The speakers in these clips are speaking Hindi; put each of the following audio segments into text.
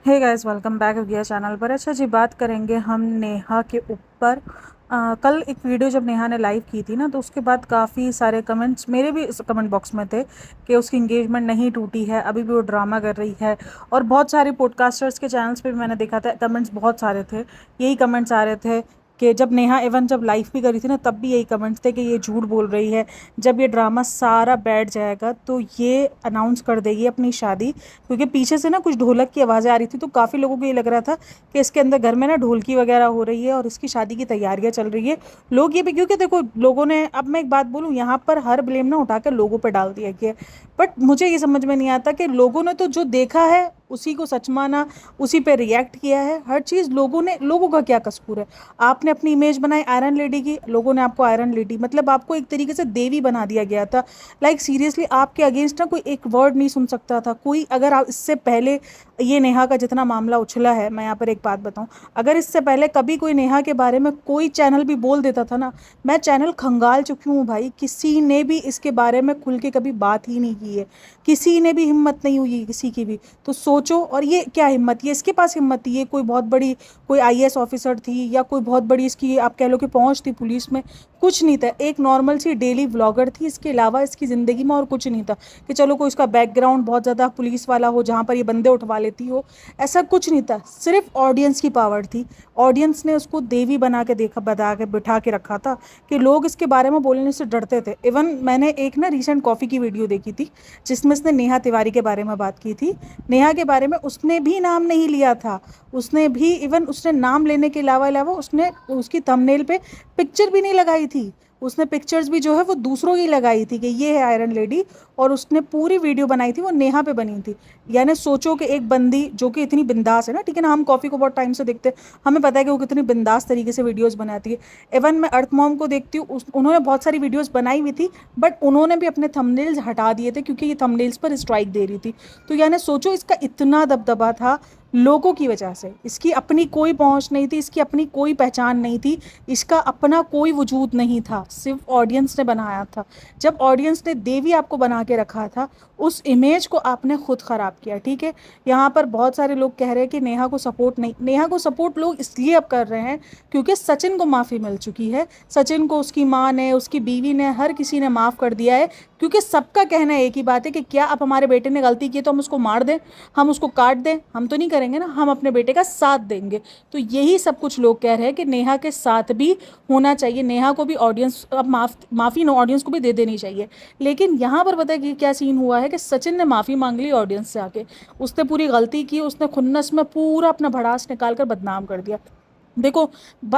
हे guys, welcome back again channel पर। अच्छा जी, बात करेंगे हम नेहा के ऊपर। कल एक वीडियो जब नेहा ने लाइव की थी ना, तो उसके बाद काफ़ी सारे कमेंट्स मेरे भी इस कमेंट बॉक्स में थे कि उसकी इंगेजमेंट नहीं टूटी है, अभी भी वो ड्रामा कर रही है। और बहुत सारे पॉडकास्टर्स के चैनल्स पे भी मैंने देखा था, कमेंट्स बहुत सारे थे, यही कमेंट्स आ रहे थे कि जब नेहा इवन जब लाइव भी करी थी ना, तब भी यही कमेंट्स थे कि ये झूठ बोल रही है। जब ये ड्रामा सारा बैठ जाएगा तो ये अनाउंस कर देगी अपनी शादी। क्योंकि पीछे से ना कुछ ढोलक की आवाज़ें आ रही थी, तो काफ़ी लोगों को ये लग रहा था कि इसके अंदर घर में ना ढोलकी वगैरह हो रही है और इसकी शादी की तैयारियां चल रही है। लोग ये भी, क्योंकि देखो लोगों ने, अब मैं एक बात बोलूँ, यहाँ पर हर ब्लेम ना उठा कर लोगों पर डाल दिया गया। बट मुझे ये समझ में नहीं आता कि लोगों ने तो जो देखा है उसी को सच माना, उसी पे रिएक्ट किया है। हर चीज़ लोगों का क्या कसूर है। आपने अपनी इमेज बनाई आयरन लेडी की, लोगों ने आपको आयरन लेडी, मतलब आपको एक तरीके से देवी बना दिया गया था। लाइक सीरियसली आपके अगेंस्ट ना कोई एक वर्ड नहीं सुन सकता था कोई। अगर आप इससे पहले, ये नेहा का जितना मामला उछला है, मैं यहाँ पर एक बात बताऊँ, अगर इससे पहले कभी कोई नेहा के बारे में कोई चैनल भी बोल देता था ना, मैं चैनल खंगाल चुकी हूँ भाई। किसी ने भी इसके बारे में खुल के कभी बात ही नहीं की है, किसी ने भी हिम्मत नहीं हुई किसी की भी। तो सोचो, और ये क्या हिम्मत, ये इसके पास हिम्मत थी, ये कोई बहुत बड़ी कोई आईएएस ऑफिसर थी या कोई बहुत बड़ी इसकी आप कह लो कि पहुंच थी पुलिस में? कुछ नहीं था, एक नॉर्मल सी डेली व्लॉगर थी। इसके अलावा इसकी ज़िंदगी में और कुछ नहीं था कि चलो कोई उसका बैकग्राउंड बहुत ज़्यादा पुलिस वाला हो जहाँ पर ये बंदे उठवा लेती हो। ऐसा कुछ नहीं था, सिर्फ ऑडियंस की पावर थी। ऑडियंस ने उसको देवी बना के देखा, बता के बिठा के रखा था कि लोग इसके बारे में बोलने से डरते थे। इवन मैंने एक ना रिसेंट कॉफ़ी की वीडियो देखी थी जिसमें उसने नेहा तिवारी के बारे में बात की थी। नेहा के बारे में उसने भी नाम नहीं लिया था। उसने भी, इवन उसने नाम लेने के अलावा अलावा उसने उसकी थंबनेल पे पिक्चर भी नहीं लगाई थी। उसने पिक्चर्स भी जो है वो दूसरों की लगाई थी कि ये है आयरन लेडी। और उसने पूरी वीडियो बनाई थी, वो नेहा पे बनी थी। यानी सोचो कि एक बंदी जो कि इतनी बिंदास है ना, ठीक है ना, हम कॉफ़ी को बहुत टाइम से देखते हैं, हमें पता है कि वो कितनी बिंदास तरीके से वीडियोस बनाती है। इवन मैं अर्थ मॉम को देखती हूँ, उन्होंने बहुत सारी वीडियोस बनाई हुई थी, बट उन्होंने भी अपने थंबनेल्स हटा दिए थे क्योंकि ये थंबनेल्स पर स्ट्राइक दे रही थी। तो यानी सोचो, इसका इतना दबदबा था लोगों की वजह से। इसकी अपनी कोई पहुंच नहीं थी, इसकी अपनी कोई पहचान नहीं थी, इसका अपना कोई वजूद नहीं था, सिर्फ ऑडियंस ने बनाया था। जब ऑडियंस ने देवी आपको बना के रखा था, उस इमेज को आपने खुद ख़राब किया, ठीक है। यहाँ पर बहुत सारे लोग कह रहे हैं कि नेहा को सपोर्ट नहीं, नेहा को सपोर्ट लोग इसलिए अब कर रहे हैं क्योंकि सचिन को माफ़ी मिल चुकी है। सचिन को उसकी माँ ने, उसकी बीवी ने, हर किसी ने माफ़ कर दिया है। क्योंकि सबका कहना एक ही बात है कि क्या अब हमारे बेटे ने गलती की तो हम उसको मार दें, हम उसको काट दें? हम तो नहीं करेंगे ना, हम अपने बेटे का साथ देंगे। तो यही सब कुछ लोग कह रहे हैं कि नेहा के साथ भी होना चाहिए, नेहा को भी ऑडियंस अब माफ़ी ऑडियंस को भी दे देनी चाहिए। लेकिन यहाँ पर पता है कि क्या सीन हुआ है कि सचिन ने माफ़ी मांग ली ऑडियंस से आके। उसने पूरी गलती की, उसने खुन्नस में पूरा अपना भड़ास निकाल कर बदनाम कर दिया। देखो,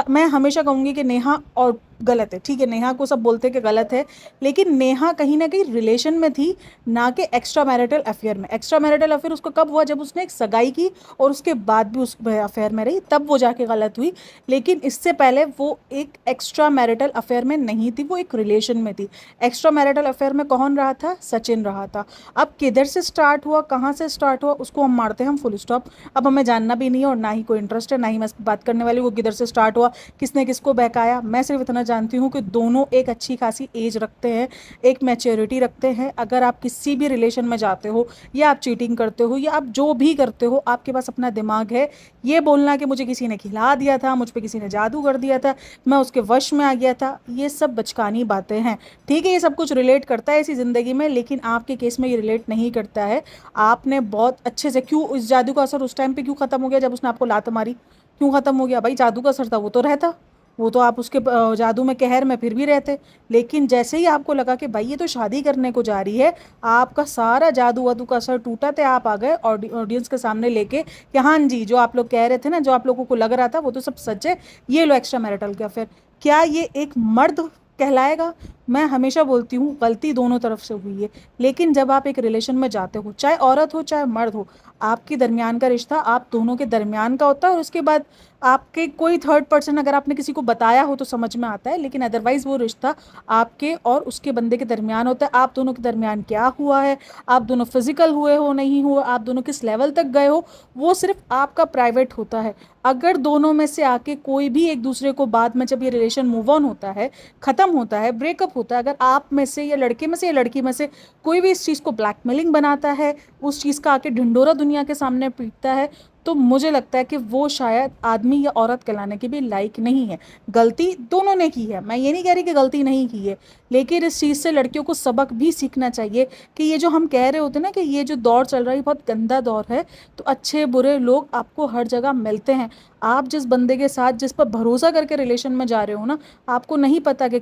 मैं हमेशा कहूँगी कि नेहा और गलत है, ठीक है, नेहा को सब बोलते हैं कि गलत है, लेकिन नेहा कहीं ना कहीं रिलेशन में थी, ना कि एक्स्ट्रा मैरिटल अफेयर में। एक्स्ट्रा मैरिटल अफेयर उसको कब हुआ? जब उसने एक सगाई की और उसके बाद भी उस अफेयर में रही, तब वो जाके गलत हुई। लेकिन इससे पहले वो एक एक्स्ट्रा मैरिटल अफेयर में नहीं थी, वो एक रिलेशन में थी। एक्स्ट्रा मैरिटल अफेयर में कौन रहा था? सचिन रहा था। अब किधर से स्टार्ट हुआ, कहाँ से स्टार्ट हुआ, उसको हम मारते हैं हम फुल स्टॉप। अब हमें जानना भी नहीं है और ना ही कोई इंटरेस्ट है, ना ही मैं बात करने वाली वो किधर से स्टार्ट हुआ, किसने किसको बहकाया। मैं सिर्फ इतना जानती हूँ कि दोनों एक अच्छी खासी एज रखते हैं, एक मैच्योरिटी रखते हैं। अगर आप किसी भी रिलेशन में जाते हो, या आप चीटिंग करते हो, या आप जो भी करते हो, आपके पास अपना दिमाग है। ये बोलना कि मुझे किसी ने खिला दिया था, मुझ पर किसी ने जादू कर दिया था, मैं उसके वश में आ गया था, ये सब बचकानी बातें हैं। ठीक है, ये सब कुछ रिलेट करता है इसी ज़िंदगी में, लेकिन आपके केस में ये रिलेट नहीं करता है। आपने बहुत अच्छे से, क्यों इस जादू का असर उस टाइम पे क्यों ख़त्म हो गया जब उसने आपको लात मारी? क्यों ख़त्म हो गया भाई? जादू का असर था वो तो रहता, वो तो आप उसके जादू में, कहर में फिर भी रहते। लेकिन जैसे ही आपको लगा कि भाई ये तो शादी करने को जा रही है, आपका सारा जादू वादू का असर टूटा थे, आप आ गए ऑडियंस के सामने लेके कि हाँ जी, जो आप लोग कह रहे थे ना, जो आप लोगों को लग रहा था वो तो सब सच है, ये लो एक्स्ट्रा मैरिटल का। फिर क्या ये एक मर्द कहलाएगा? मैं हमेशा बोलती हूँ, गलती दोनों तरफ से हुई है। लेकिन जब आप एक रिलेशन में जाते हो, चाहे औरत हो चाहे मर्द हो, आपके दरमियान का रिश्ता आप दोनों के दरमियान का होता है। और उसके बाद आपके कोई थर्ड पर्सन, अगर आपने किसी को बताया हो तो समझ में आता है, लेकिन अदरवाइज वो रिश्ता आपके और उसके बंदे के दरमियान होता है। आप दोनों के दरमियान क्या हुआ है, आप दोनों फिजिकल हुए हो नहीं हुआ, आप दोनों किस लेवल तक गए हो, वो सिर्फ आपका प्राइवेट होता है। अगर दोनों में से आके कोई भी एक दूसरे को बाद में, जब ये रिलेशन मूव ऑन होता है, ख़त्म होता है, ब्रेकअप होता है, अगर आप में से या लड़के में से या लड़की में से कोई भी इस चीज़ को ब्लैकमेलिंग बनाता है, उस चीज़ का आके ढिंडोरा दुनिया के सामने पीटता है, तो मुझे लगता है कि वो शायद आदमी या औरत कहलाने के भी लायक नहीं है। गलती दोनों ने की है, मैं ये नहीं कह रही कि गलती नहीं की है, लेकिन इस चीज़ से लड़कियों को सबक भी सीखना चाहिए कि ये जो हम कह रहे होते हैं ना कि ये जो दौर चल रहा है बहुत गंदा दौर है, तो अच्छे बुरे लोग आपको हर जगह मिलते हैं। आप जिस बंदे के साथ जिस पर भरोसा करके रिलेशन में जा रहे हो ना, आपको नहीं पता कि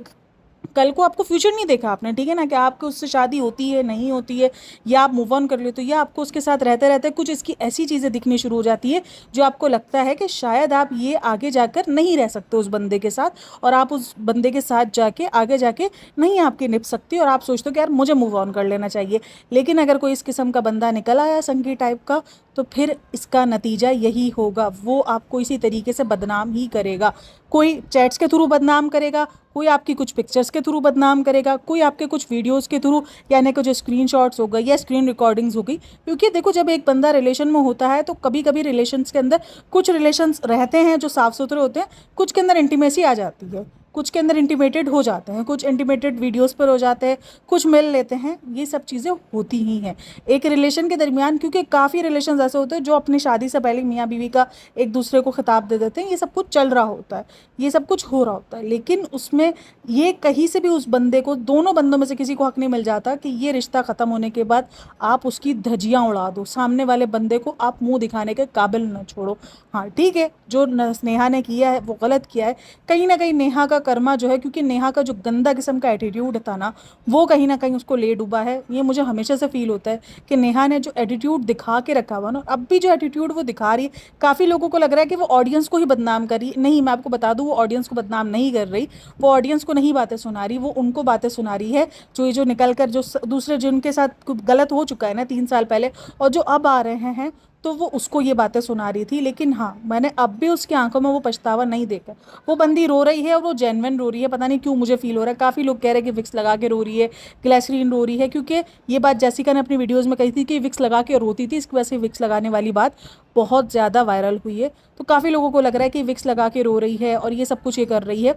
कल को आपको फ्यूचर नहीं देखा आपने, ठीक है ना, कि आपको उससे शादी होती है नहीं होती है, या आप मूव ऑन कर लेते हो, या आपको उसके साथ रहते रहते कुछ इसकी ऐसी चीज़ें दिखनी शुरू हो जाती है जो आपको लगता है कि शायद आप ये आगे जाकर नहीं रह सकते उस बंदे के साथ, और आप उस बंदे के साथ जाके आगे जाके नहीं आपकी निभ सकती, और आप सोचते हो कि यार मुझे मूव ऑन कर लेना चाहिए। लेकिन अगर कोई इस किस्म का बंदा निकल आया संगी टाइप का, तो फिर इसका नतीजा यही होगा, वो आपको इसी तरीके से बदनाम ही करेगा। कोई चैट्स के थ्रू बदनाम करेगा, कोई आपकी कुछ पिक्चर्स के थ्रू बदनाम करेगा, कोई आपके कुछ वीडियोस के थ्रू, यानी कि जो स्क्रीनशॉट्स हो गई या स्क्रीन रिकॉर्डिंग्स हो गई। क्योंकि देखो जब एक बंदा रिलेशन में होता है तो कभी कभी रिलेशंस के अंदर कुछ रिलेशंस रहते हैं जो साफ सुथरे होते हैं, कुछ के अंदर इंटीमेसी आ जाती है, कुछ के अंदर इंटीमेटेड हो जाते हैं, कुछ इंटीमेटेड वीडियोस पर हो जाते हैं, कुछ मिल लेते हैं, ये सब चीज़ें होती ही हैं एक रिलेशन के दरमियान। क्योंकि काफ़ी रिलेशंस ऐसे होते हैं जो अपनी शादी से पहले मियाँ बीवी का एक दूसरे को खिताब दे देते हैं, ये सब कुछ चल रहा होता है, ये सब कुछ हो रहा होता है, लेकिन उसमें ये कहीं से भी उस बंदे को, दोनों बंदों में से किसी को हक नहीं मिल जाता कि ये रिश्ता ख़त्म होने के बाद आप उसकी धज्जियाँ उड़ा दो, सामने वाले बंदे को आप मुंह दिखाने के काबिल न छोड़ो। हाँ ठीक है, जो नेहा ने किया है वो गलत किया है, कहीं ना कहीं नेहा का कर्मा जो है, क्योंकि नेहा का जो गंदा किस्म का एटीट्यूड था ना, वो कहीं ना कहीं उसको ले डूबा है। ये मुझे हमेशा से फील होता है कि नेहा ने जो एटीट्यूड दिखा के रखा हुआ ना, अब भी जो एटीट्यूड वो दिखा रही है, काफ़ी लोगों को लग रहा है कि वो ऑडियंस को ही बदनाम कर रही है। नहीं, मैं आपको बता दूं वो ऑडियंस को बदनाम नहीं कर रही, वो ऑडियंस को नहीं बातें सुना रही, वो उनको बातें सुना रही है जो ये जो निकल कर जो दूसरे जिनके साथ गलत हो चुका है ना 3 साल पहले, और जो अब आ रहे हैं, तो वो उसको ये बातें सुना रही थी। लेकिन हाँ, मैंने अब भी उसकी आंखों में वो पछतावा नहीं देखा। वो बंदी रो रही है और वो जेन्युइन रो रही है, पता नहीं क्यों मुझे फील हो रहा है। काफ़ी लोग कह रहे हैं कि विक्स लगा के रो रही है, ग्लिसरीन रो रही है, क्योंकि ये बात जैसिका ने अपनी वीडियोज़ में कही थी कि विक्स लगा के रोती थी, इसकी वजह से विक्स लगाने वाली बात बहुत ज़्यादा वायरल हुई है। तो काफ़ी लोगों को लग रहा है कि विक्स लगा के रो रही है और ये सब कुछ ये कर रही है।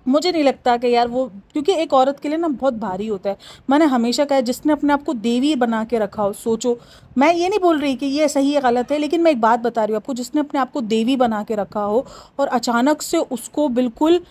मुझे नहीं लगता कि यार वो, क्योंकि एक औरत के लिए ना बहुत भारी होता है। मैंने हमेशा कहा, जिसने अपने आप को देवी बना के रखा हो, सोचो, मैं ये नहीं बोल रही कि ये सही है गलत है, लेकिन मैं एक बात बता रही हूँ आपको, जिसने अपने आप को देवी बना के रखा हो और अचानक से उसको बिल्कुल,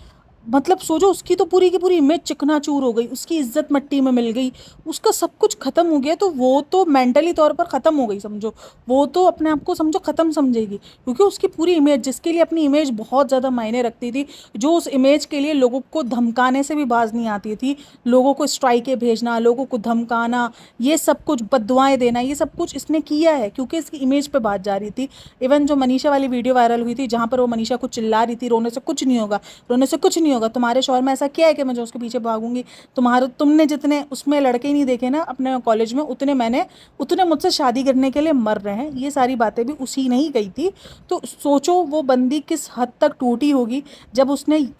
मतलब सोचो, उसकी तो पूरी की पूरी इमेज चिकनाचूर हो गई, उसकी इज्जत मिट्टी में मिल गई, उसका सब कुछ खत्म हो गया, तो वो तो मेंटली तौर पर ख़त्म हो गई समझो। वो तो अपने आप को समझो ख़त्म समझेगी, क्योंकि उसकी पूरी इमेज, जिसके लिए अपनी इमेज बहुत ज़्यादा मायने रखती थी, जो उस इमेज के लिए लोगों को धमकाने से भी बाज नहीं आती थी, लोगों को स्ट्राइकें भेजना, लोगों को धमकाना, ये सब कुछ बददुआएं देना, ये सब कुछ इसने किया है क्योंकि इसकी इमेज पे बात जा रही थी। इवन जो मनीषा वाली वीडियो वायरल हुई थी, जहाँ पर वो मनीषा को चिल्ला रही थी, रोने से कुछ नहीं होगा, रोने से कुछ नहीं होगा, तुम्हारे शौहर में ऐसा क्या है कि मैं जो उसके पीछे भागूंगी, तुमने जितने उसमें लड़के नहीं देखे ना अपने कॉलेज में, उतने मुझसे शादी करने के लिए मर रहे हैं, ये सारी बातें भी उसी ने ही कही थी। तो सोचो वो बंदी किस हद तक टूटी होगी, जब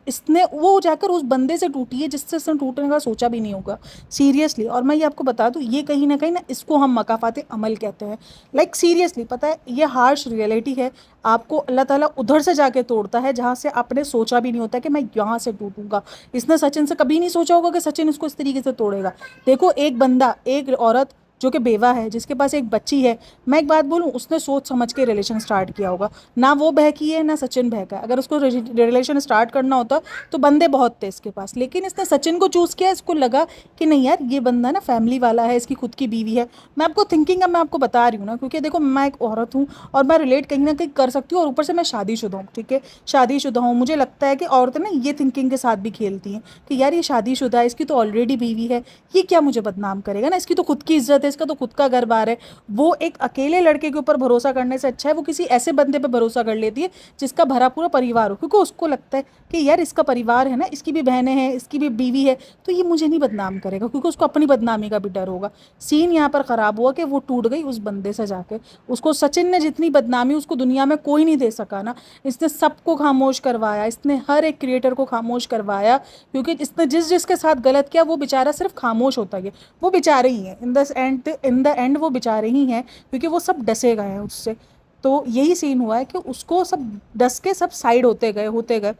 इसने वो जाकर उस बंदे से टूटी है जिससे उसने टूटने का सोचा भी नहीं होगा, सीरियसली। और मैं ये आपको बता दूं, ये कहीं ना इसको हम मकाफाते अमल कहते हैं। लाइक सीरियसली, पता है ये हार्श रियलिटी है। आपको अल्लाह ताला उधर से जाके तोड़ता है जहाँ से आपने सोचा भी नहीं होता कि मैं यहाँ से टूटूंगा। इसने सचिन से कभी नहीं सोचा होगा कि सचिन इसको इस तरीके से तोड़ेगा। देखो, एक बंदा, एक औरत जो कि बेवा है, जिसके पास एक बच्ची है, मैं एक बात बोलूं, उसने सोच समझ के रिलेशन स्टार्ट किया होगा। ना वो बहकी है ना सचिन बहका है। अगर उसको रिलेशन स्टार्ट करना होता तो बंदे बहुत थे इसके पास, लेकिन इसने सचिन को चूज़ किया। इसको लगा कि नहीं यार, ये बंदा ना फैमिली वाला है, इसकी खुद की बीवी है। मैं आपको थिंकिंग अब मैं आपको बता रही हूँ ना, क्योंकि देखो मैं एक औरत हूँ और मैं रिलेट कहीं ना कहीं कर सकती हूँ, और ऊपर से मैं शादीशुदा हूँ, ठीक है, शादीशुदा हूँ। मुझे लगता है कि औरतें ना ये थिंकिंग के साथ भी खेलती हैं कि यार ये शादीशुदा है, इसकी तो ऑलरेडी बीवी है, ये क्या मुझे बदनाम करेगा ना, इसकी तो खुद की इज्जत है, इसका तो खुद का घर बार है। वो एक अकेले लड़के के ऊपर भरोसा करने से अच्छा है वो किसी ऐसे बंदे पे भरोसा कर लेती है जिसका भरा पूरा परिवार हो, क्योंकि उसको लगता है कि यार इसका परिवार है ना, इसकी भी बहनें हैं, इसकी भी बीवी है, तो ये मुझे नहीं बदनाम करेगा, क्योंकि उसको अपनी बदनामी का भी डर होगा। सीन यहाँ पर ख़राब हुआ कि वो टूट गई उस बंदे से जाके। उसको सचिन ने जितनी बदनामी उसको दुनिया में कोई नहीं दे सका ना, इसने सबको खामोश करवाया, इसने हर एक क्रिएटर को खामोश करवाया, क्योंकि इसने जिस जिसके साथ गलत किया वो बेचारा सिर्फ खामोश होता है। वो बेचारे ही हैं इन द एंड वो बेचारे ही हैं, क्योंकि वो सब डसे गए हैं उससे। तो यही सीन हुआ है कि उसको सब डस के सब साइड होते गए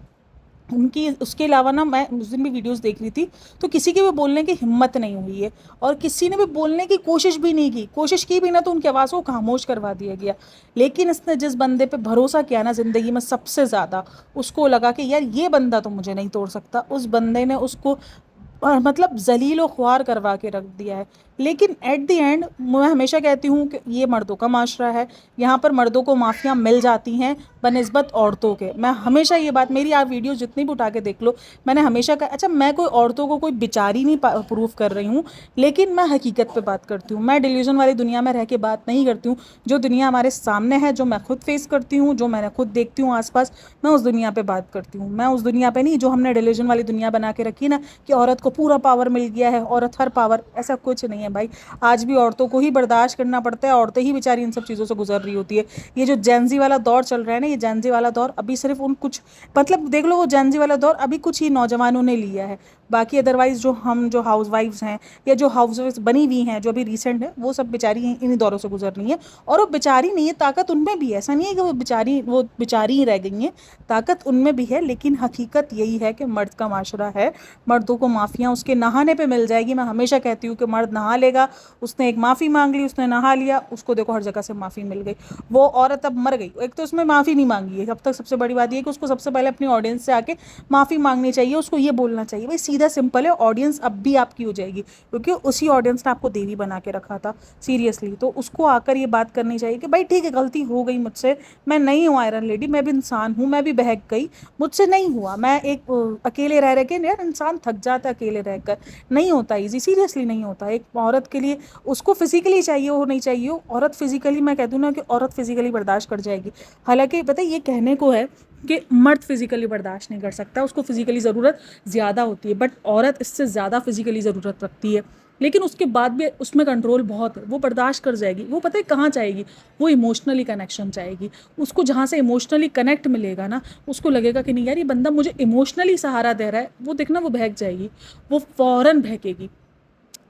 उनकी उसके अलावा ना मैं उस दिन भी वीडियोस देख रही थी, तो किसी की भी बोलने की हिम्मत नहीं हुई है, और किसी ने भी बोलने की कोशिश भी नहीं की, कोशिश की भी ना तो उनकी आवाज़ को खामोश करवा दिया गया। लेकिन इसने जिस बंदे पे भरोसा किया ना ज़िंदगी में सबसे ज़्यादा, उसको लगा कि यार ये बंदा तो मुझे नहीं तोड़ सकता, उस बंदे ने उसको मतलब जलीलो ख्वार करवा के रख दिया है। लेकिन एट द एंड मैं हमेशा कहती हूँ कि ये मर्दों का माशरा है, यहाँ पर मर्दों को माफ़ियाँ मिल जाती हैं बनिस्बत औरतों के। मैं हमेशा ये बात, मेरी आप वीडियो जितनी भी उठा के देख लो, मैंने हमेशा कहा, अच्छा मैं कोई औरतों को कोई बेचारी नहीं प्रूफ कर रही हूँ, लेकिन मैं हकीकत पे बात करती हूँ। मैं डिल्यूजन वाली दुनिया में रह के बात नहीं करती हूँ। जो दुनिया हमारे सामने है, जो मैं खुद फेस करती हूँ, जो मैंने खुद देखती हूँ आसपास, मैं उस दुनिया पे बात करती हूँ। मैं उस दुनिया पे नहीं जो हमने डिल्यूजन वाली दुनिया बना के रखी ना, कि औरत को पूरा पावर मिल गया है, औरत हर पावर, ऐसा कुछ नहीं है भाई। आज भी औरतों को ही बर्दाश्त करना पड़ता है, औरतें ही बेचारी इन सब चीज़ों से गुजर रही होती है। ये जो जेंजी वाला दौर चल रहा है ना, ये जेंजी वाला दौर अभी सिर्फ उन कुछ, मतलब देख लो, वो जेंजी वाला दौर अभी कुछ ही नौजवानों ने लिया है। बाकी अदरवाइज जो हम जो हाउस वाइफ्स हैं या जो हाउस वाइफ्स बनी हुई हैं जो अभी रिसेंट है, वो सब बेचारी इन्हीं दौरों से गुजर रही हैं। और वो बेचारी नहीं है, ताकत उनमें भी है, ऐसा नहीं है कि वो बेचारी ही रह गई हैं, ताकत उनमें भी है। लेकिन हकीकत यही है कि मर्द का माशरा है, मर्दों को माफ़ियाँ उसके नहाने पे मिल जाएगी। मैं हमेशा कहती हूँ कि मर्द नहा लेगा, उसने एक माफ़ी मांग ली, उसने नहा लिया, उसको देखो हर जगह से माफ़ी मिल गई। वो औरत अब मर गई, एक तो उसमें माफ़ी नहीं मांगी है अब तक। सबसे बड़ी बात ये है कि उसको सबसे पहले अपनी ऑडियंस से आके माफ़ी मांगनी चाहिए, उसको ये बोलना चाहिए भाई सीधा सिंपल है, ऑडियंस अब भी आपकी हो जाएगी, क्योंकि उसी ऑडियंस ने आपको देवी बना के रखा था सीरियसली। तो उसको आकर ये बात करनी चाहिए कि भाई ठीक है, गलती हो गई मुझसे, मैं नहीं हूँ आयरन लेडी, मैं भी इंसान हूँ, मैं भी बहक गई, मुझसे नहीं हुआ। मैं एक अकेले रह के यार इंसान थक जाता है, अकेले रहकर नहीं होता ईजी, सीरियसली नहीं होता। एक औरत के लिए उसको फिजिकली चाहिए हो नहीं चाहिए हो, औरत फिजिकली, मैं कहती हूँ ना कि औरत फिजिकली बर्दाश्त कर जाएगी। हालांकि पता है ये कहने को है कि मर्द फिजिकली बर्दाश्त नहीं कर सकता, उसको फिजिकली ज़रूरत ज़्यादा होती है, बट औरत इससे ज़्यादा फिजिकली ज़रूरत रखती है। लेकिन उसके बाद भी उसमें कंट्रोल बहुत है, वो बर्दाश्त कर जाएगी। वो पता है कहाँ चाहेगी, वो इमोशनली कनेक्शन चाहेगी। उसको जहाँ से इमोशनली कनेक्ट मिलेगा ना, उसको लगेगा कि नहीं यार ये बंदा मुझे इमोशनली सहारा दे रहा है, वो देखना वो बहक जाएगी, वो फ़ौरन बहकेगी।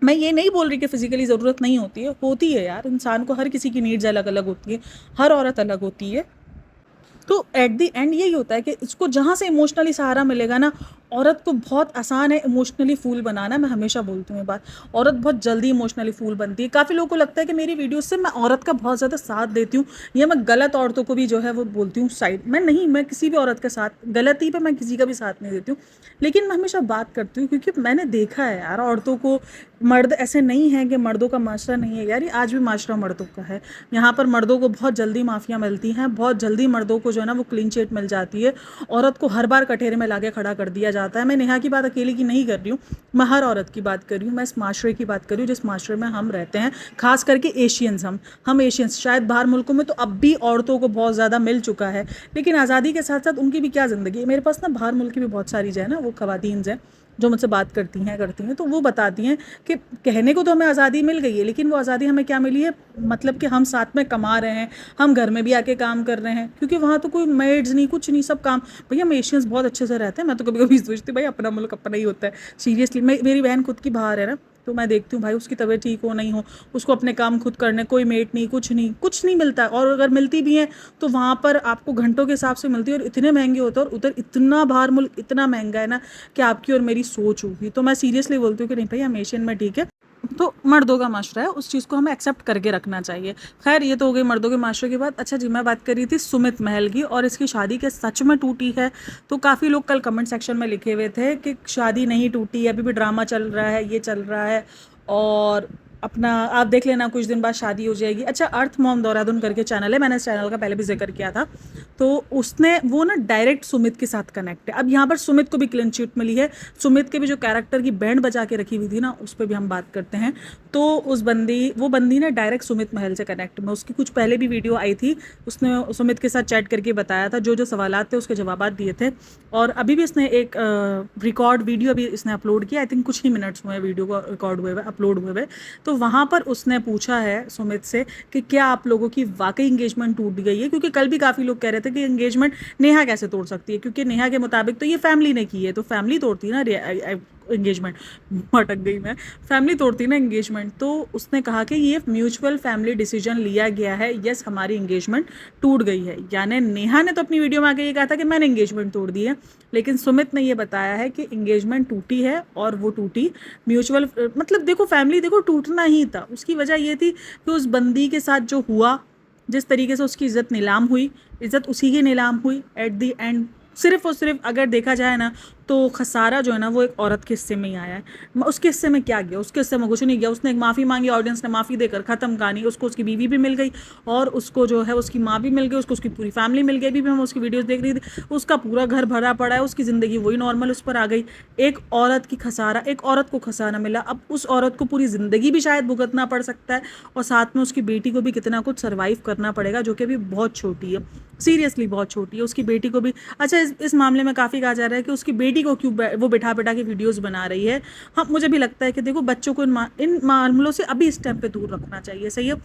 मैं ये नहीं बोल रही कि फिजिकली ज़रूरत नहीं होती है, होती है यार, इंसान को हर किसी की नीड्स अलग अलग होती है, हर औरत अलग होती है। तो एट दी एंड यही होता है कि इसको जहाँ से इमोशनली सहारा मिलेगा ना, औरत को बहुत आसान है इमोशनली फूल बनाना। मैं हमेशा बोलती हूँ ये बात, औरत बहुत जल्दी इमोशनली फूल बनती है। काफ़ी लोगों को लगता है कि मेरी वीडियोस से मैं औरत का बहुत ज़्यादा साथ देती हूँ, या मैं गलत औरतों को भी जो है वो बोलती हूँ साइड। मैं नहीं, मैं किसी भी औरत के साथ, गलती पे मैं किसी का भी साथ नहीं देती हूँ, लेकिन मैं हमेशा बात करती हूँ क्योंकि मैंने देखा है यार औरतों को, मर्द ऐसे नहीं है कि मर्दों का माशरा नहीं है यार, ये आज भी माशरा मर्दों का है। यहाँ पर मर्दों को बहुत जल्दी माफियाँ मिलती हैं, बहुत जल्दी मर्दों को जो है ना वो क्लीन चिट मिल जाती है। औरत को हर बार कटघरे में लाके खड़ा कर दिया जाता है। मैं नेहा की बात अकेले की नहीं कर रही हूँ, मैं हर औरत की बात कर रही हूँ, मैं इस माशरे की बात कर रही हूँ जिस माशरे में हम रहते हैं, खास करके एशियंस। हम एशियंस, शायद बाहर मुल्कों में तो अब भी औरतों को बहुत ज़्यादा मिल चुका है, लेकिन आज़ादी के साथ साथ उनकी भी क्या ज़िंदगी है। मेरे पास ना बाहर मुल्क की भी बहुत सारी जो है ना वो ख़वातीन हैं जो मुझसे बात करती हैं, तो वो बताती हैं कि कहने को तो हमें आज़ादी मिल गई है, लेकिन वो आज़ादी हमें क्या मिली है, मतलब कि हम साथ में कमा रहे हैं, हम घर में भी आके काम कर रहे हैं, क्योंकि वहाँ तो कोई मेड्स नहीं, कुछ नहीं, सब काम। भैया हम एशियंस बहुत अच्छे से रहते हैं। मैं तो कभी कभी सोचती हूँ भाई अपना मुल्क अपना ही होता है सीरियसली। मेरी बहन खुद की बाहर है ना, तो मैं देखती हूँ भाई उसकी तबीयत ठीक हो नहीं हो, उसको अपने काम खुद करने, कोई मेट नहीं, कुछ नहीं मिलता। और अगर मिलती भी हैं तो वहाँ पर आपको घंटों के हिसाब से मिलती है, और इतने महंगे होते हैं, और उधर इतना बाहर मुल्क इतना महंगा है ना कि आपकी और मेरी सोच होगी। तो मैं सीरियसली बोलती हूँ कि नहीं भाई हम एशियन में ठीक है, तो मर्दों का माशरा है, उस चीज़ को हमें एक्सेप्ट करके रखना चाहिए। खैर ये तो हो गई मर्दों के माशरे की बात। अच्छा जी, मैं बात कर रही थी सुमित महल की, और इसकी शादी के सच में टूटी है। तो काफ़ी लोग कल कमेंट सेक्शन में लिखे हुए थे कि शादी नहीं टूटी, अभी भी ड्रामा चल रहा है, ये चल रहा है, और अपना आप देख लेना कुछ दिन बाद शादी हो जाएगी। अच्छा, अर्थ मॉम देहरादून करके चैनल है, मैंने इस चैनल का पहले भी जिक्र किया था, तो उसने वो ना डायरेक्ट सुमित के साथ कनेक्ट है। अब यहाँ पर सुमित को भी क्लीन चिट मिली है। सुमित के भी जो कैरेक्टर की बैंड बजा के रखी हुई थी ना, उस पर भी हम बात करते हैं। तो वो बंदी ना डायरेक्ट सुमित महल से कनेक्ट में, उसकी कुछ पहले भी वीडियो आई थी, उसने सुमित के साथ चैट करके बताया था, जो जो सवालात थे उसके जवाब दिए थे। और अभी भी इसने एक रिकॉर्ड वीडियो अभी इसने अपलोड किया, आई थिंक कुछ ही मिनट्स हुए वीडियो को रिकॉर्ड हुए हुए, अपलोड हुए हुए। तो वहाँ पर उसने पूछा है सुमित से कि क्या आप लोगों की वाकई इंगेजमेंट टूट गई है, क्योंकि कल भी काफ़ी लोग कह रहे थे कि इंगेजमेंट नेहा कैसे तोड़ सकती है, क्योंकि नेहा के मुताबिक तो ये फैमिली ने की है, तो फैमिली तोड़ती है ना एंगेजमेंट भटक गई मैं, फैमिली तोड़ती ना एंगेजमेंट। तो उसने कहा कि ये म्यूचुअल फैमिली डिसीजन लिया गया है, यस हमारी एंगेजमेंट टूट गई है। यानी नेहा ने तो अपनी वीडियो में आके ये कहा था कि मैंने एंगेजमेंट तोड़ दी है, लेकिन सुमित ने ये बताया है कि एंगेजमेंट टूटी है और वो टूटी म्यूचुअल, मतलब देखो फैमिली देखो टूटना ही था। उसकी वजह ये थी कि उस बंदी के साथ जो हुआ, जिस तरीके से उसकी इज़्ज़त नीलाम हुई, इज़्ज़त उसी की नीलाम हुई एट दी एंड। सिर्फ और सिर्फ अगर देखा जाए ना तो खसारा जो है ना वो एक औरत के हिस्से में ही आया है। उसके हिस्से में क्या गया? उसके हिस्से में कुछ नहीं गया। उसने एक माफ़ी मांगी, ऑडियंस ने माफ़ी देकर ख़त्म कहानी। उसको उसकी बीवी भी मिल गई और उसको जो है उसकी माँ भी मिल गई, उसको उसकी पूरी फैमिली मिल गई। अभी भी मैं उसकी वीडियोस देख रही थी, उसका पूरा घर भरा पड़ा है, उसकी ज़िंदगी वही नॉर्मल उस पर आ गई। एक औरत की खसारा, एक औरत को खसारा मिला। अब उस औरत को पूरी ज़िंदगी भी शायद भुगतना पड़ सकता है और साथ में उसकी बेटी को भी कितना कुछ सर्वाइव करना पड़ेगा, जो कि अभी बहुत छोटी है, सीरियसली बहुत छोटी है। उसकी बेटी को भी, अच्छा इस मामले में काफ़ी कहा जा रहा है कि उसकी बेटी को क्यों वो बिठा बिठा के वीडियोस बना रही है। हाँ मुझे भी लगता है कि देखो बच्चों को इन मामलों से अभी इस टाइम पे दूर रखना चाहिए, सही है।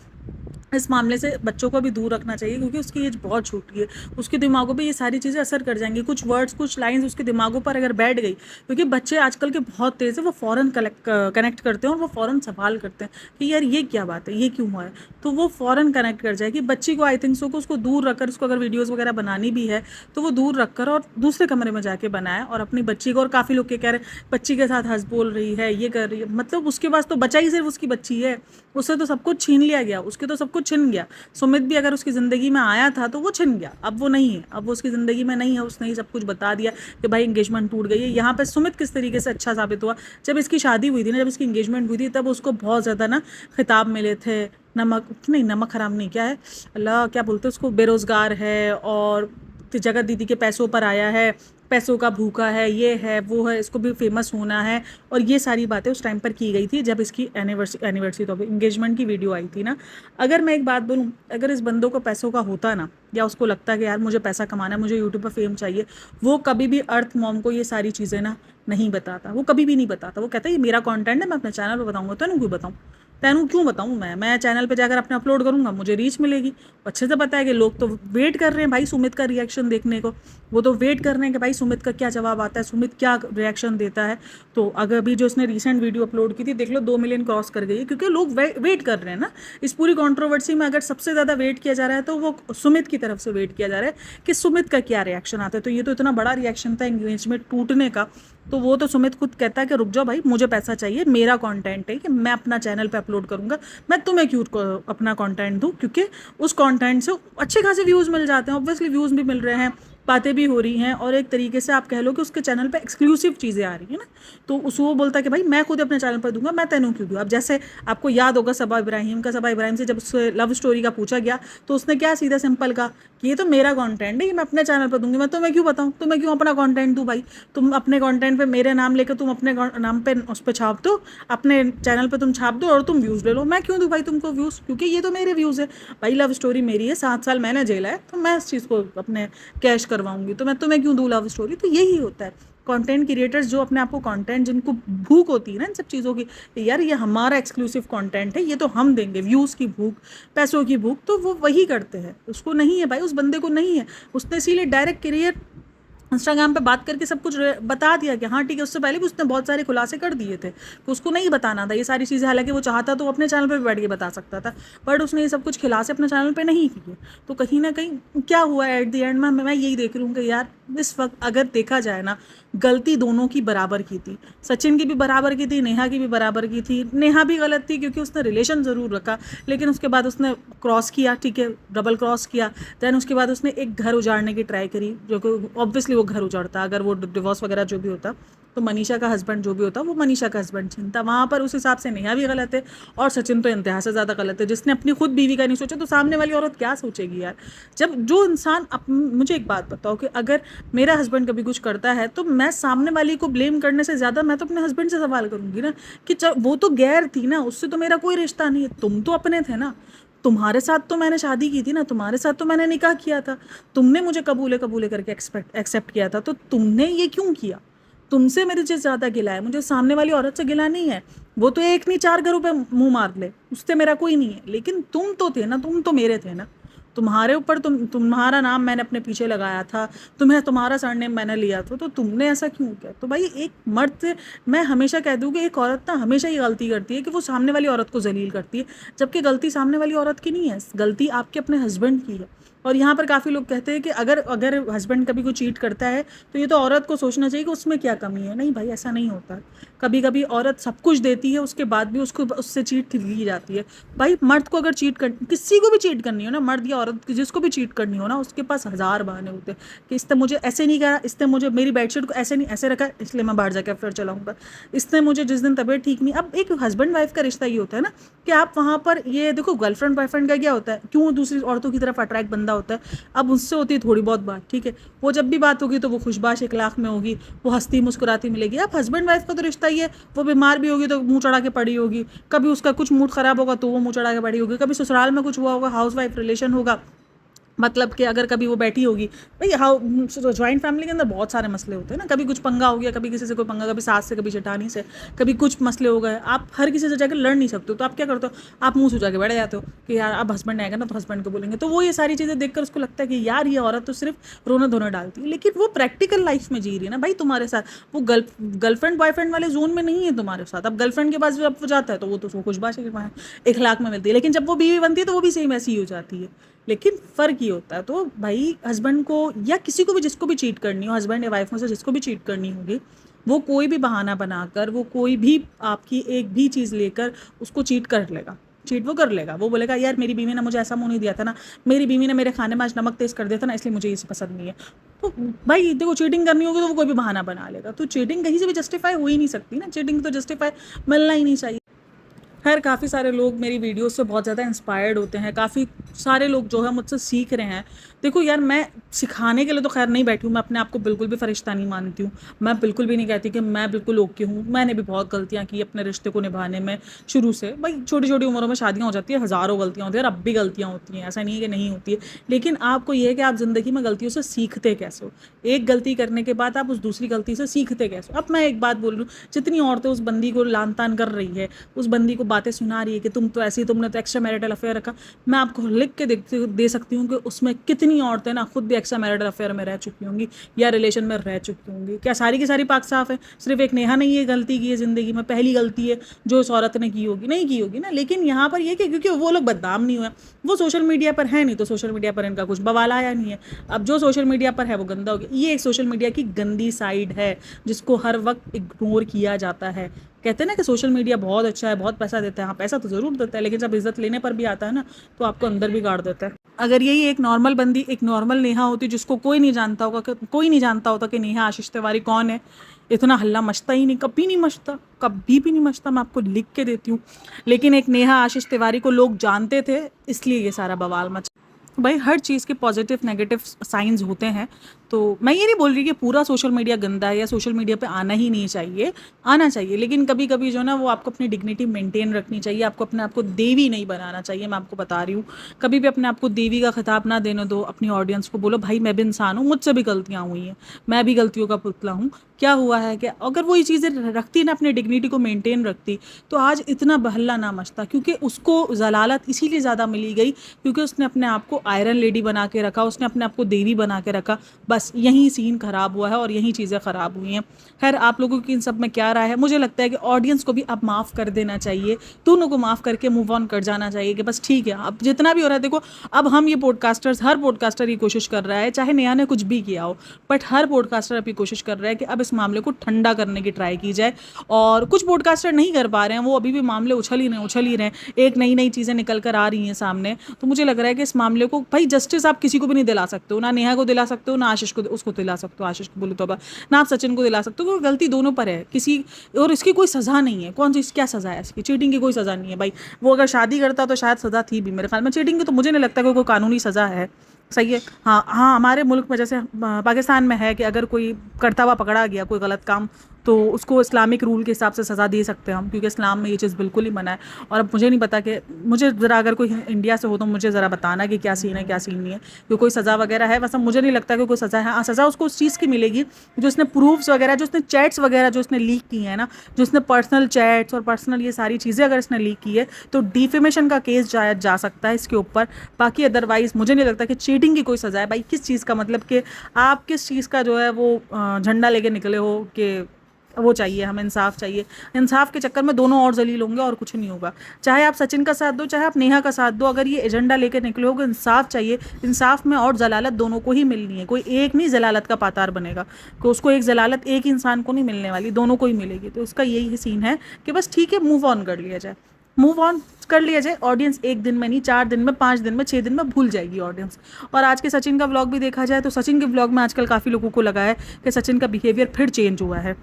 इस मामले से बच्चों को भी दूर रखना चाहिए क्योंकि उसकी एज बहुत छोटी है, उसके दिमागों पे ये सारी चीज़ें असर कर जाएंगी। कुछ वर्ड्स, कुछ लाइंस उसके दिमागों पर अगर बैठ गई, क्योंकि बच्चे आजकल के बहुत तेज़ है, वो फ़ौरन कनेक्ट करते हैं और वो फ़ौरन सवाल करते हैं कि यार ये क्या बात है, ये क्यों हुआ है। तो वो फ़ौरन कनेक्ट कर जाएगी। बच्ची को आई थिंक सो को उसको दूर रखकर, उसको अगर वीडियोज़ वगैरह बनानी भी है तो वो दूर रखकर और दूसरे कमरे में जाके बनाए और अपनी बच्ची को, और काफ़ी लोग के कह रहे हैं बच्ची के साथ हंस बोल रही है, ये कर रही है, मतलब उसके पास तो बचा ही सिर्फ उसकी बच्ची है, उससे तो सब कुछ छीन लिया गया, उसके तो सब कुछ छिन गया। सुमित भी अगर उसकी ज़िंदगी में आया था तो वो छिन गया, अब वो नहीं है, अब वो उसकी ज़िंदगी में नहीं है। उसने ही सब कुछ बता दिया कि भाई एंगेजमेंट टूट गई है। यहाँ पे सुमित किस तरीके से अच्छा साबित हुआ, जब इसकी शादी हुई थी ना, जब इसकी एंगेजमेंट हुई थी, तब उसको बहुत ज़्यादा ना खिताब मिले थे, नमक नहीं, नमक हराम नहीं, क्या है अल्लाह क्या बोलते हैं उसको, बेरोज़गार है और जगत दीदी के पैसों पर आया है, पैसों का भूखा है, ये है वो है, इसको भी फेमस होना है। और ये सारी बातें उस टाइम पर की गई थी जब इसकी एनिवर्सरी तो एंगेजमेंट की वीडियो आई थी ना। अगर मैं एक बात बोलूँ, अगर इस बंदों को पैसों का होता ना, या उसको लगता है कि यार मुझे पैसा कमाना है, मुझे यूट्यूब पर फेम चाहिए, वो कभी भी अर्थ मॉम को ये सारी चीज़ें ना नहीं बताता, वो कभी भी नहीं बताता। वो कहता है ये मेरा कंटेंट है, मैं अपने चैनल पर बताऊँगा, तो क्यों बताऊँ, तेनू क्यों बताऊँ, मैं चैनल पे जाकर अपने अपलोड करूँगा, मुझे रीच मिलेगी। अच्छे से पता है कि लोग तो वेट कर रहे हैं भाई सुमित का रिएक्शन देखने को, वो तो वेट कर रहे हैं कि भाई सुमित का क्या जवाब आता है, सुमित क्या रिएक्शन देता है। तो अगर भी जो इसने रिसेंट वीडियो अपलोड की थी, देख लो 2 मिलियन क्रॉस कर गई है, क्योंकि लोग वेट कर रहे हैं ना। इस पूरी कंट्रोवर्सी में अगर सबसे ज़्यादा वेट किया जा रहा है तो वो सुमित की तरफ से वेट किया जा रहा है कि सुमित का क्या रिएक्शन आता है। तो ये तो इतना बड़ा रिएक्शन था एंगेजमेंट टूटने का, तो वो तो सुमित खुद कहता है कि रुक जाओ भाई, मुझे पैसा चाहिए, मेरा कंटेंट है कि मैं अपना चैनल पे अपलोड करूँगा, मैं तुम्हें क्यों अपना कंटेंट दूँ, क्योंकि उस कंटेंट से अच्छे खासे व्यूज़ मिल जाते हैं। ऑब्वियसली व्यूज़ भी मिल रहे हैं, बातें भी हो रही हैं, और एक तरीके से आप कह लो कि उसके चैनल पे एक्सक्लूसिव चीज़ें आ रही हैं ना। तो उस वो बोलता है कि भाई मैं खुद अपने चैनल पर दूंगा, मैं तेनू क्यों दूँ। अब जैसे आपको याद होगा सबा इब्राहिम का, सबा इब्राहिम से जब उससे लव स्टोरी का पूछा गया तो उसने क्या सीधा सिंपल कहा कि ये तो मेरा कंटेंट है, ये मैं अपने चैनल पर दूंगी, मैं तुम्हें क्यों बताऊँ, तुम्हें क्यों अपना कंटेंट दूँ भाई। तुम अपने कंटेंट पे मेरे नाम लेकर तुम अपने नाम पे उस पर छाप दो, अपने चैनल पे तुम छाप दो और तुम व्यूज़ ले लो, मैं क्यों दूँ भाई तुमको व्यूज़, क्योंकि ये तो मेरे व्यूज़ है भाई। लव स्टोरी मेरी है, 7 साल मैंने झेला है, तो मैं इस चीज़ को अपने कैश करवाऊंगी, तो मैं तुम्हें क्यों दूँ लव स्टोरी। तो यही होता है कंटेंट क्रिएटर्स, जो अपने आप को कंटेंट, जिनको भूख होती है ना इन सब चीज़ों की, यार ये हमारा एक्सक्लूसिव कंटेंट है, ये तो हम देंगे, व्यूज़ की भूख, पैसों की भूख, तो वो वही करते हैं। उसको नहीं है भाई, उस बंदे को नहीं है। उसने इसीलिए डायरेक्ट करियर इंस्टाग्राम पे बात करके सब कुछ बता दिया कि हाँ ठीक है। उससे पहले भी उसने बहुत सारे खुलासे कर दिए थे कि उसको नहीं बताना था ये सारी चीज़ें, हालांकि वो चाहता तो अपने चैनल पे भी बैठ के बता सकता था, बट उसने ये सब कुछ खिलासे अपने चैनल पे नहीं किए। तो कहीं ना कहीं क्या हुआ एट द एंड में, मैं यही देख रही हूँ कि यार इस वक्त अगर देखा जाए ना, गलती दोनों की बराबर की थी। सचिन की भी बराबर की थी, नेहा की भी बराबर की थी। नेहा भी गलत थी क्योंकि उसने रिलेशन ज़रूर रखा, लेकिन उसके बाद उसने क्रॉस किया, ठीक है, डबल क्रॉस किया। दैन उसके बाद उसने एक घर उजाड़ने की ट्राई करी, जो कि ऑब्वियसली वो घर उजाड़ता, अगर वो डिवोर्स वगैरह जो भी होता तो मनीषा का हस्बैंड जो भी होता वो मनीषा का हस्बैंड छीनता। वहाँ पर उस हिसाब से नेहा भी गलत है और सचिन तो इंतहा से ज़्यादा गलत है, जिसने अपनी खुद बीवी का नहीं सोचा तो सामने वाली औरत क्या सोचेगी यार। जब जो इंसान मुझे एक बात बताओ कि अगर मेरा हस्बैंड कभी कुछ करता है तो मैं सामने वाली को ब्लेम करने से ज़्यादा मैं तो अपने हस्बैंड से सवाल करूँगी ना कि वो तो गैर थी ना, उससे तो मेरा कोई रिश्ता नहीं है, तुम तो अपने थे ना, तुम्हारे साथ तो मैंने शादी की थी ना, तुम्हारे साथ तो मैंने निकाह किया था, तुमने मुझे कबूले कबूले करके एक्सेप्ट किया था, तो तुमने ये क्यों किया। तुमसे मेरे से ज़्यादा गिला है, मुझे सामने वाली औरत से गिला नहीं है। वो तो एक नहीं 4 घरों पे मुंह मार ले, उससे मेरा कोई नहीं है, लेकिन तुम तो थे ना, तुम तो मेरे थे ना, तुम्हारे ऊपर तुम्हारा नाम मैंने अपने पीछे लगाया था, तुम्हारा सरनेम मैंने लिया था, तो तुमने ऐसा क्यों किया? तो भाई एक मर्द से मैं हमेशा कह दूँ कि एक औरत ना हमेशा ये गलती करती है कि वो सामने वाली औरत को जलील करती है, जबकि गलती सामने वाली औरत की नहीं है, गलती आपके अपने हस्बैंड की है। और यहाँ पर काफ़ी लोग कहते हैं कि अगर अगर हस्बैंड कभी कोई चीट करता है तो ये तो औरत को सोचना चाहिए कि उसमें क्या कमी है। नहीं भाई, ऐसा नहीं होता। कभी कभी औरत सब कुछ देती है, उसके बाद भी उसको उससे चीट की जाती है। भाई मर्द को अगर चीट कर, किसी को भी चीट करनी हो ना, मर्द या औरत जिसको भी चीट करनी हो ना, उसके पास हज़ार बहाने होते हैं कि इसने मुझे ऐसे नहीं करा, इसने मुझे मेरी बेडशीट को ऐसे नहीं ऐसे रखा, इसलिए मैं बाहर जाकर फिर चलाऊंगा, इसने मुझे जिस दिन तबीयत ठीक नहीं। अब एक हस्बैंड वाइफ का रिश्ता ये होता है ना कि आप वहाँ पर ये देखो, गर्लफ्रेंड बॉयफ्रेंड का क्या होता है, क्यों दूसरी औरतों की तरफ अट्रैक्ट बंदा होता है। अब उससे होती है थोड़ी बहुत बात, ठीक है, वो जब भी बात होगी तो वो खुशबाश इखलाक में होगी, वो हंसती मुस्कुराती मिलेगी। अब हस्बैंड वाइफ का तो रिश्ता ही है, वो बीमार भी होगी तो मुंह चढ़ा के पड़ी होगी, कभी उसका कुछ मूड खराब होगा तो वो मुंह चढ़ा के पड़ी होगी, कभी ससुराल में कुछ हुआ होगा, हाउस वाइफ रिलेशन होगा, मतलब कि अगर कभी वो बैठी होगी। भाई हाउ जॉइंट फैमिली के अंदर बहुत सारे मसले होते हैं ना, कभी कुछ पंगा हो गया, कभी किसी से कोई पंगा, कभी सास से, कभी जेठानी से, कभी कुछ मसले हो गए, आप हर किसी से जाकर लड़ नहीं सकते हो, तो आप क्या करते हो, आप मुंह सुझा के बैठ जाते हो कि यार अब हस्बैंड आएगा ना तो हस्बैंड को बोलेंगे। तो वो ये सारी चीज़ें देखकर उसको लगता है कि यार ये औरत तो सिर्फ रोना धोना डालती है, लेकिन वो प्रैक्टिकल लाइफ में जी रही है ना भाई तुम्हारे साथ। वो गर्लफ्रेंड बॉयफ्रेंड वाले जोन में नहीं है तुम्हारे साथ। अब गर्लफ्रेंड के पास जब वो जाता है तो वो तो उसको खुशबाश इखलाक में मिलती है, लेकिन जब वो बीवी बनती है तो वो भी सेम ऐसी ही हो जाती है। लेकिन फ़र्क ये होता है, तो भाई हस्बैंड को या किसी को भी जिसको भी चीट करनी हो, हस्बैंड या वाइफ में से जिसको भी चीट करनी होगी, वो कोई भी बहाना बनाकर, वो कोई भी आपकी एक भी चीज़ लेकर उसको चीट कर लेगा। चीट वो कर लेगा, वो बोलेगा यार मेरी बीवी ने मुझे ऐसा मुंह नहीं दिया था ना, मेरी बीवी ने मेरे खाने में आज नमक तेज़ कर दिया था ना, इसलिए मुझे ये पसंद नहीं है। तो भाई देखो, चीटिंग करनी होगी तो वो कोई भी बहाना बना लेगा। तो चीटिंग कहीं से भी जस्टिफाई हो ही नहीं सकती ना, चीटिंग तो जस्टिफाई मिलना ही नहीं चाहिए। खैर काफ़ी सारे लोग मेरी वीडियोस से बहुत ज़्यादा इंस्पायर्ड होते हैं, काफ़ी सारे लोग जो है मुझसे सीख रहे हैं। देखो यार, मैं सिखाने के लिए तो खैर नहीं बैठी हूँ, मैं अपने आप को बिल्कुल भी फरिश्ता नहीं मानती हूँ। मैं बिल्कुल भी नहीं कहती कि मैं बिल्कुल ओके हूँ। मैंने भी बहुत गलतियाँ की अपने रिश्ते को निभाने में शुरू से। भाई छोटी छोटी उम्रों में शादियाँ हो जाती है, हज़ारों गलतियाँ होती हैं, और अब भी गलतियाँ होती हैं, ऐसा नहीं है कि नहीं होती है। लेकिन आपको ये है कि आप ज़िंदगी में गलतियों से सीखते कैसे हो। एक गलती करने के बाद आप उस दूसरी गलती से सीखते कैसे हो। अब मैं एक बात बोल रही हूँ, जितनी औरतें उस बंदी को लान तान कर रही है, उस बंदी को बातें सुना रही है कि तुम तो ऐसी, तुमने तो एक्स्ट्रा मैरिटल अफेयर रखा, मैं आपको लिख के दे सकती हूँ कि उसमें कितनी औरतें ना खुद भी एक्स्ट्रा मैरिटल अफेयर में रह चुकी होंगी या रिलेशन में रह चुकी होंगी। क्या सारी की सारी पाक साफ है? सिर्फ एक नेहा ने ये गलती की है ज़िंदगी में, पहली गलती है जो उस औरत ने की होगी, नहीं की होगी ना। लेकिन यहाँ पर ये कि क्योंकि वो लोग बदनाम नहीं हुए, वो सोशल मीडिया पर है नहीं, तो सोशल मीडिया पर इनका कुछ बवाल आया नहीं है। अब जो सोशल मीडिया पर है वो गंदा हो गया। ये एक सोशल मीडिया की गंदी साइड है जिसको हर वक्त इग्नोर किया जाता है। कहते हैं ना कि सोशल मीडिया बहुत अच्छा है, बहुत पैसा देता है। हाँ, पैसा तो ज़रूर देता है, लेकिन जब इज्जत लेने पर भी आता है ना तो आपको अंदर भी गाड़ देता है। अगर यही एक नॉर्मल बंदी, एक नॉर्मल नेहा होती जिसको कोई नहीं जानता होगा, कोई नहीं जानता होता कि नेहा आशीष तिवारी कौन है, इतना हल्ला मचता ही नहीं, कभी नहीं मचता, कभी भी नहीं मचता, मैं आपको लिख के देती हूँ। लेकिन एक नेहा आशीष तिवारी को लोग जानते थे, इसलिए ये सारा बवाल मचा। भाई हर चीज़ के पॉजिटिव नेगेटिव साइंस होते हैं। तो मैं ये नहीं बोल रही कि पूरा सोशल मीडिया गंदा है या सोशल मीडिया पे आना ही नहीं चाहिए, आना चाहिए, लेकिन कभी कभी जो ना वो आपको अपनी डिग्निटी मेंटेन रखनी चाहिए। आपको अपने आप को देवी नहीं बनाना चाहिए, मैं आपको बता रही हूँ। कभी भी अपने आप को देवी का खिताब ना देने दो। अपनी ऑडियंस को बोलो भाई मैं भी इंसान हूँ, मुझसे भी गलतियाँ हुई हैं, मैं भी गलतियों का पुतला हूँ। क्या हुआ है कि अगर वो ये चीज़ें रखती ना, अपनी डिग्निटी को मेंटेन रखती, तो आज इतना बहल्ला ना मचता। क्योंकि उसको जलालत इसीलिए ज़्यादा मिली गई क्योंकि उसने अपने आप को आयरन लेडी बना के रखा, उसने अपने आप को देवी बना के रखा। बस यही सीन ख़राब हुआ है और यही चीज़ें ख़राब हुई हैं। खैर आप लोगों की इन सब में क्या राय है? मुझे लगता है कि ऑडियंस को भी अब माफ़ कर देना चाहिए, दोनों को माफ़ करके मूव ऑन कर जाना चाहिए कि बस ठीक है, अब जितना भी हो रहा है। देखो अब हम ये पॉडकास्टर्स, हर पॉडकास्टर ये कोशिश कर रहा है, चाहे नेहा ने कुछ भी किया हो, बट हर पॉडकास्टर अब ये कोशिश कर रहा है कि अब इस मामले को ठंडा करने की ट्राई की जाए। और कुछ पॉडकास्टर नहीं कर पा रहे हैं, वो अभी भी मामले उछल ही रहे हैं, एक नई नई चीज़ें निकल कर आ रही हैं सामने। तो मुझे लग रहा है कि इस मामले को भाई जस्टिस आप किसी को भी नहीं दिला सकते हो, ना नेहा को दिला सकते हो, ना आशीष को उसको दिला सकते हो, आशीष को बोले तो ना आप सचिन को दिला सकते हो, क्योंकि गलती दोनों पर है किसी। और इसकी कोई सज़ा नहीं है। कौन सी क्या सज़ा है इसकी? चीटिंग की कोई सज़ा नहीं है भाई। वो अगर शादी करता तो शायद सज़ा थी भी मेरे ख्याल में। चीटिंग की तो मुझे नहीं लगता कि कोई कानूनी सज़ा है। सही है। हाँ हाँ, हमारे मुल्क में जैसे पाकिस्तान में है कि अगर कोई करता हुआ पकड़ा गया कोई गलत काम, तो उसको इस्लामिक रूल के हिसाब से सज़ा दे सकते हैं हम, क्योंकि इस्लाम में ये चीज़ बिल्कुल ही मना है। और अब मुझे नहीं पता कि मुझे ज़रा अगर कोई इंडिया से हो तो मुझे ज़रा बताना कि क्या सीन है क्या सीन नहीं है, कि कोई सज़ा वगैरह है। वैसे मुझे नहीं लगता कि कोई सज़ा है। हाँ, सज़ा उसको उस चीज़ की मिलेगी जो उसने प्रूफ्स वगैरह, जो उसने चैट्स वगैरह जो उसने लीक की है ना, जो उसने पर्सनल चैट्स और पर्सनल ये सारी चीज़ें अगर इसने लीक की है तो डिफेमेशन का केस जा सकता है इसके ऊपर। बाकी अदरवाइज़ मुझे नहीं लगता कि चीटिंग की कोई सज़ा है। भाई किस चीज़ का मतलब कि आप किस चीज़ का जो है वो झंडा लेके निकले हो कि वो चाहिए, हमें इंसाफ चाहिए। इंसाफ के चक्कर में दोनों और जलील होंगे और कुछ नहीं होगा। चाहे आप सचिन का साथ दो, चाहे आप नेहा का साथ दो, अगर ये एजेंडा लेकर निकले हो कि इंसाफ चाहिए, इंसाफ में और जलालत दोनों को ही मिलनी है। कोई एक नहीं जलालत का पातार बनेगा, कि उसको एक जलालत एक इंसान को नहीं मिलने वाली, दोनों को ही मिलेगी। तो उसका यही सीन है कि बस ठीक है, मूव ऑन कर लिया जाए, मूव ऑन कर लिया जाए। ऑडियंस 1 दिन में नहीं, 4 दिन में, 5 दिन में, 6 दिन में भूल जाएगी ऑडियंस। और आज के सचिन का व्लॉग भी देखा जाए तो सचिन के व्लॉग में आजकल काफ़ी लोगों को लगा है कि सचिन का बिहेवियर फिर चेंज हुआ है।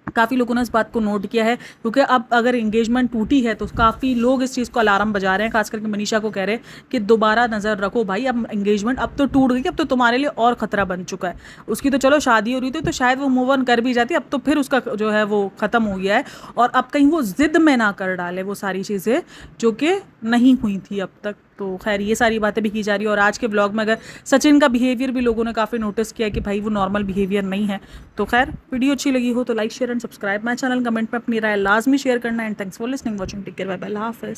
काफ़ी लोगों ने इस बात को नोट किया है, क्योंकि अब अगर एंगेजमेंट टूटी है तो काफ़ी लोग इस चीज़ को अलार्म बजा रहे हैं, खास करके मनीषा को कह रहे हैं कि दोबारा नज़र रखो भाई, अब एंगेजमेंट अब तो टूट गई, अब तो तुम्हारे लिए और ख़तरा बन चुका है। उसकी तो चलो शादी हो रही थी तो शायद वो मूव ऑन कर भी जाती, अब तो फिर उसका जो है वो ख़त्म हो गया है। और अब कहीं वो ज़िद में ना कर डाले वो सारी चीज़ें जो कि नहीं हुई थी अब तक। तो खैर ये सारी बातें भी की जा रही है। और आज के ब्लॉग में अगर सचिन का बिहेवियर भी लोगों ने काफ़ी नोटिस किया कि भाई वो नॉर्मल बिहेवियर नहीं है। तो खैर वीडियो अच्छी लगी हो तो like share and subscribe my channel, comment में अपनी राय लाजमी शेयर करना। And thanks for listening, watching, take care, bye bye, अल्लाह हाफिज़।